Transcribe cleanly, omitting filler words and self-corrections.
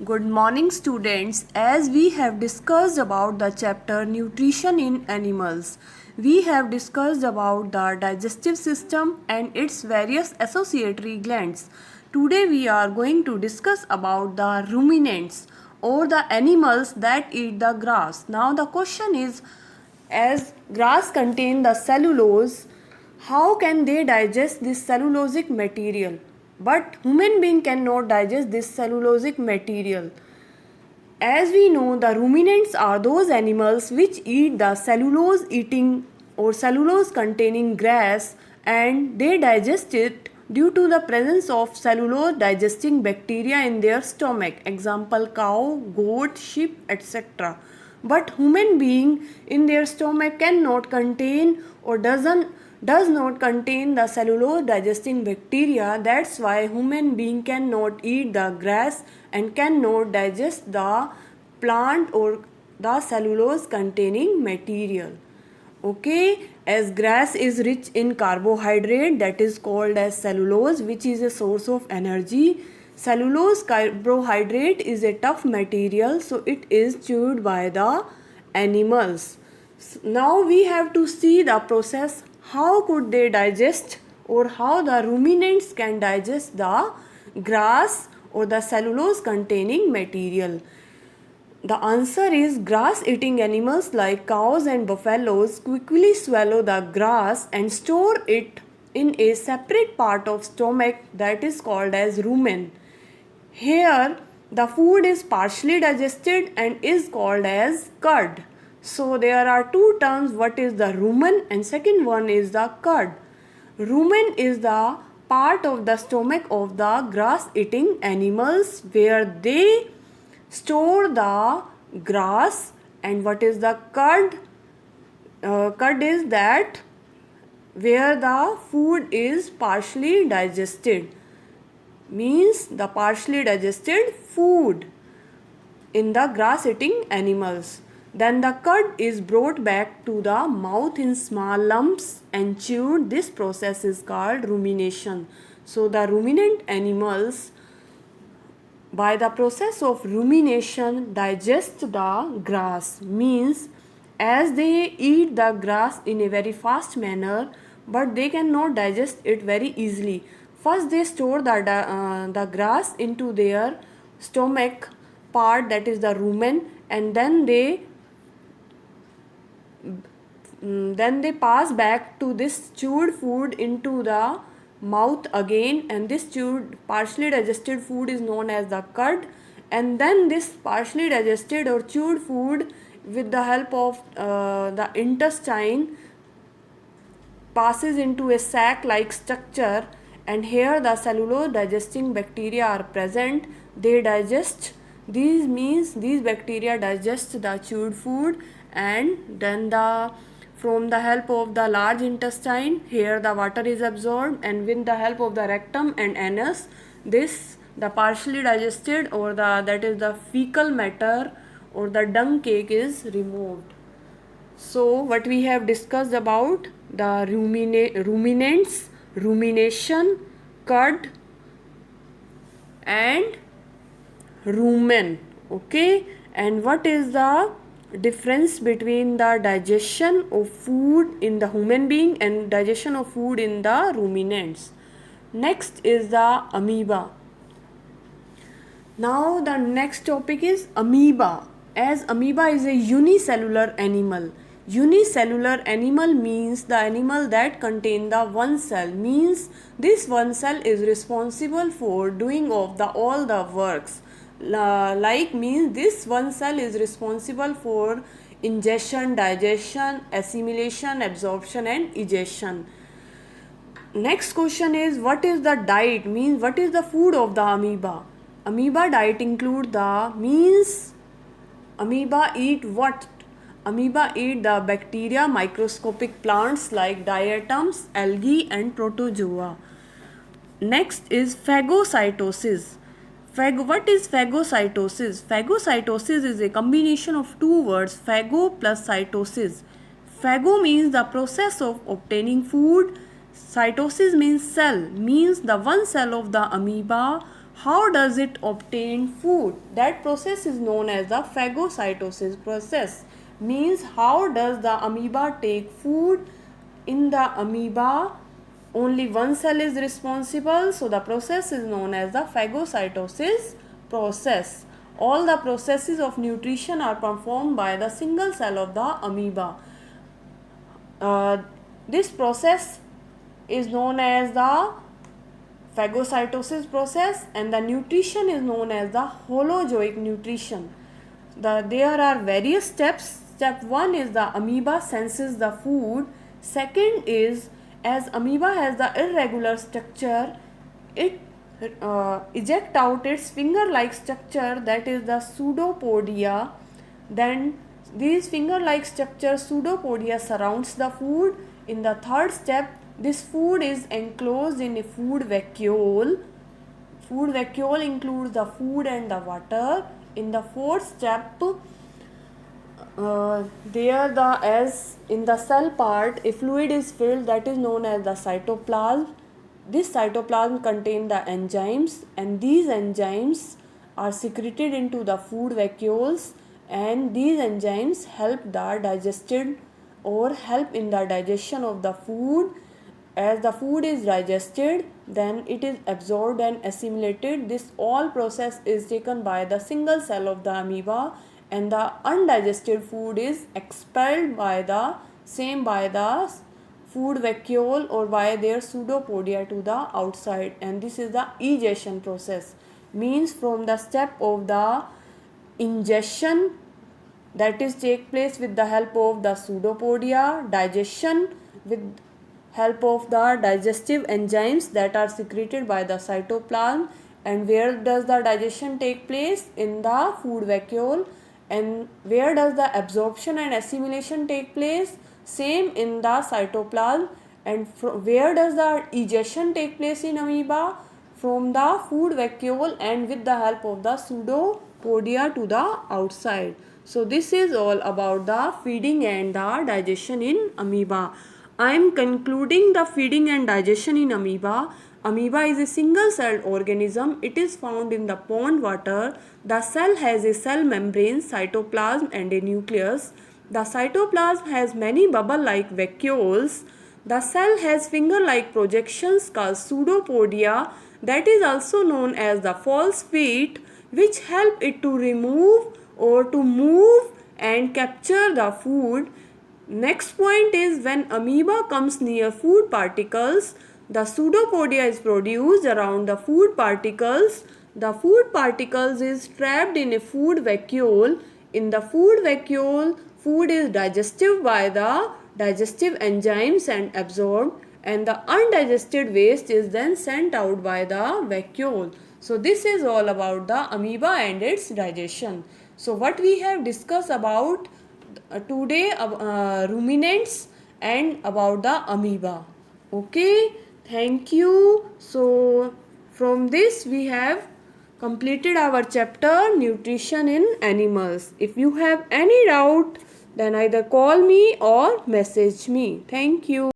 Good morning students. As we have discussed about the chapter Nutrition in Animals, we have discussed about the digestive system and its various associatory glands. Today we are going to discuss about the ruminants or the animals that eat the grass. Now the question is, as grass contain the cellulose, how can they digest this cellulosic material? But human being cannot digest this cellulosic material. As we know, the ruminants are those animals which eat the cellulose eating or cellulose containing grass, and they digest it due to the presence of cellulose digesting bacteria in their stomach. Example, cow, goat, sheep, etc. But human being in their stomach cannot contain or does not contain the cellulose digesting bacteria. That's why human being cannot eat the grass and cannot digest the plant or the cellulose containing material. Okay, as grass is rich in carbohydrate, that is called as cellulose, which is a source of energy. Cellulose carbohydrate is a tough material, so it is chewed by the animals. Now we have to see the process, how could they digest or how the ruminants can digest the grass or the cellulose containing material. The answer is grass eating animals like cows and buffaloes quickly swallow the grass and store it in a separate part of stomach that is called as rumen. Here the food is partially digested and is called as cud. So there are two terms, what is the rumen and second one is the cud. Rumen is the part of the stomach of the grass eating animals where they store the grass. And what is the cud? Cud is that where the food is partially digested, means the partially digested food in the grass eating animals. Then the cud is brought back to the mouth in small lumps and chewed. This process is called rumination. So the ruminant animals, by the process of rumination, digest the grass, means as they eat the grass in a very fast manner, but they cannot digest it very easily. First they store the grass into their stomach part, that is the rumen, and then they pass back to this chewed food into the mouth again, and this chewed partially digested food is known as the cud. And then this partially digested or chewed food with the help of the intestine passes into a sac like structure, and here the cellulose digesting bacteria are present. They digest, these means these bacteria digest the chewed food, and then from the help of the large intestine, here the water is absorbed, and with the help of the rectum and anus, this the partially digested or that is the fecal matter or the dung cake is removed. So what we have discussed about the ruminants, rumination, cud and rumen. Okay, and what is the difference between the digestion of food in the human being and digestion of food in the ruminants? Next is the amoeba. Now the next topic is amoeba. As amoeba is a unicellular animal. Unicellular animal means the animal that contain the one cell, means this one cell is responsible for doing of the all the works. Like means this one cell is responsible for ingestion, digestion, assimilation, absorption and egestion. Next question is, what is the diet, means what is the food of the amoeba? Amoeba diet include the, means amoeba eat what? Amoeba eat the bacteria, microscopic plants like diatoms, algae and protozoa. Next is phagocytosis. What is phagocytosis? Phagocytosis is a combination of two words, phago plus cytosis. Phago means the process of obtaining food. Cytosis means cell, means the one cell of the amoeba How does it obtain food? That process is known as the phagocytosis process. Means how does the amoeba take food? In the amoeba, only one cell is responsible, so the process is known as the phagocytosis process. All the processes of nutrition are performed by the single cell of the amoeba. This process is known as the phagocytosis process, and the nutrition is known as the holozoic nutrition. There are various steps. Step 1 is the amoeba senses the food. Second is, as amoeba has the irregular structure, it eject out its finger-like structure, that is the pseudopodia. Then these finger-like structure pseudopodia surrounds the food. In the third step, this food is enclosed in a food vacuole. Food vacuole includes the food and the water. In the fourth step, as in the cell part, a fluid is filled that is known as the cytoplasm. This cytoplasm contains the enzymes, and these enzymes are secreted into the food vacuoles, and these enzymes help the digested or help in the digestion of the food. As the food is digested, then it is absorbed and assimilated. This all process is taken by the single cell of the amoeba, and the undigested food is expelled by the food vacuole or by their pseudopodia to the outside, and this is the egestion process. Means from the step of the ingestion, that is take place with the help of the pseudopodia, digestion with help of the digestive enzymes that are secreted by the cytoplasm. And where does the digestion take place? In the food vacuole. And where does the absorption and assimilation take place? Same in the cytoplasm. And where does the egestion take place in amoeba? From the food vacuole and with the help of the pseudopodia to the outside. So this is all about the feeding and the digestion in amoeba. I am concluding the feeding and digestion in amoeba. Amoeba is a single-celled organism. It is found in the pond water. The cell has a cell membrane, cytoplasm, and a nucleus. The cytoplasm has many bubble-like vacuoles. The cell has finger-like projections called pseudopodia, that is also known as the false feet, which help it to remove or to move and capture the food. Next point is, when amoeba comes near food particles, the pseudopodia is produced around the food particles. The food particles is trapped in a food vacuole. In the food vacuole, food is digested by the digestive enzymes and absorbed, and the undigested waste is then sent out by the vacuole. So this is all about the amoeba and its digestion. So what we have discussed about today, ruminants and about the amoeba. Okay, thank you. So from this we have completed our chapter nutrition in animals. If you have any doubt, then either call me or message me. Thank you.